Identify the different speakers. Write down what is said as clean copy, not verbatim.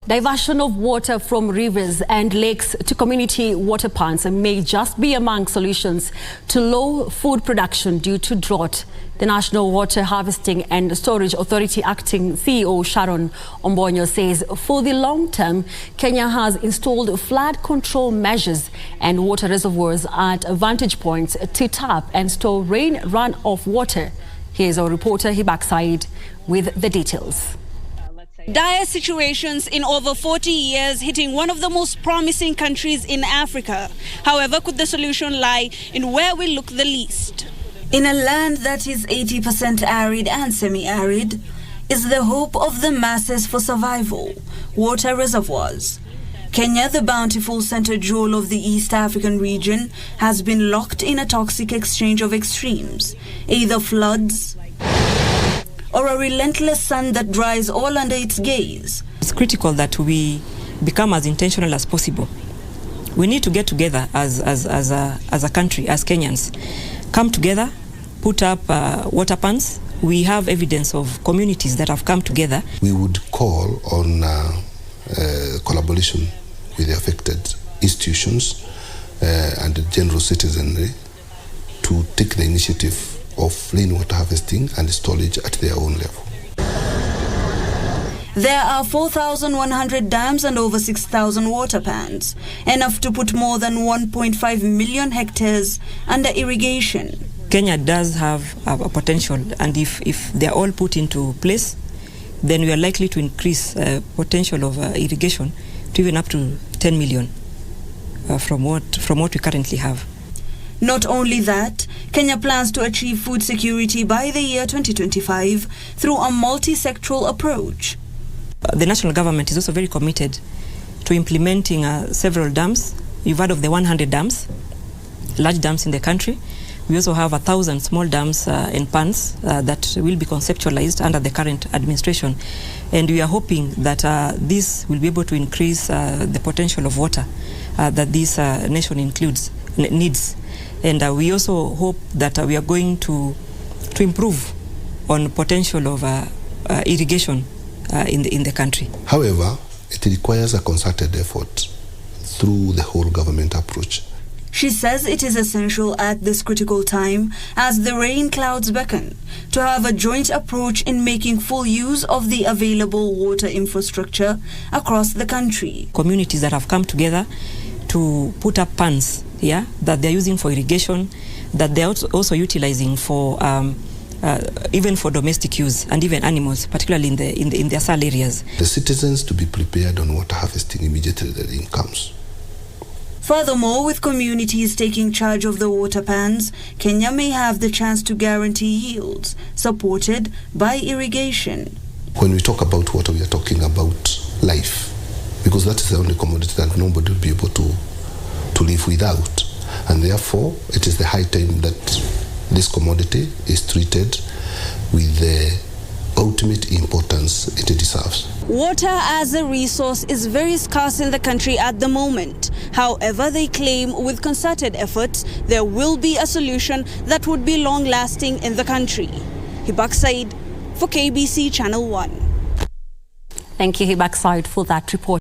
Speaker 1: Diversion of water from rivers and lakes to community water ponds may just be among solutions to low food production due to drought. The National Water Harvesting and Storage Authority Acting CEO Sharon Obonyo says for the long term, Kenya has installed flood control measures and water reservoirs at vantage points to tap and store rain runoff water. Here's our reporter Hibaq Said with the details.
Speaker 2: Dire situations in over 40 years hitting one of the most promising countries in Africa. However, could the solution lie in where we look the least?
Speaker 3: In a land that is 80% arid and semi-arid, is the hope of the masses for survival: water reservoirs. Kenya, the bountiful center jewel of the East African region, has been locked in a toxic exchange of extremes, either floods or a relentless sun that dries all under its gaze.
Speaker 4: It's critical that we become as intentional as possible. We need to get together as a country, as Kenyans. Come together, put up water ponds. We have evidence of communities that have come together.
Speaker 5: We would call on collaboration with the affected institutions and the general citizenry to take the initiative of rainwater harvesting and storage at their own level.
Speaker 3: There are 4,100 dams and over 6,000 water pans, enough to put more than 1.5 million hectares under irrigation.
Speaker 4: Kenya does have a potential, and if they are all put into place, then we are likely to increase potential of irrigation to even up to 10 million from what we currently have.
Speaker 3: Not only that, Kenya plans to achieve food security by the year 2025 through a multi-sectoral approach.
Speaker 4: The national government is also very committed to implementing several dams. You've heard of the 100 dams, large dams in the country. We also have 1,000 small dams and ponds that will be conceptualized under the current administration. And we are hoping that this will be able to increase the potential of water that this nation needs. And we also hope that we are going to improve on potential of irrigation in the country.
Speaker 5: However, it requires a concerted effort through the whole government approach.
Speaker 3: She says it is essential at this critical time, as the rain clouds beckon, to have a joint approach in making full use of the available water infrastructure across the country.
Speaker 4: Communities that have come together to put up ponds, that they're using for irrigation, that they're also utilizing for even for domestic use and even animals, particularly in their SAL areas.
Speaker 5: The citizens to be prepared on water harvesting immediately the rain comes.
Speaker 3: Furthermore, with communities taking charge of the water pans, Kenya may have the chance to guarantee yields supported by irrigation.
Speaker 5: When we talk about water, we are talking about life, because that is the only commodity that nobody will be able to live without. And therefore, it is the high time that this commodity is treated with the ultimate importance it deserves.
Speaker 2: Water as a resource is very scarce in the country at the moment. However, they claim with concerted efforts, there will be a solution that would be long-lasting in the country. Hibaq Said for KBC Channel 1.
Speaker 1: Thank you, Hibaq Said, for that report.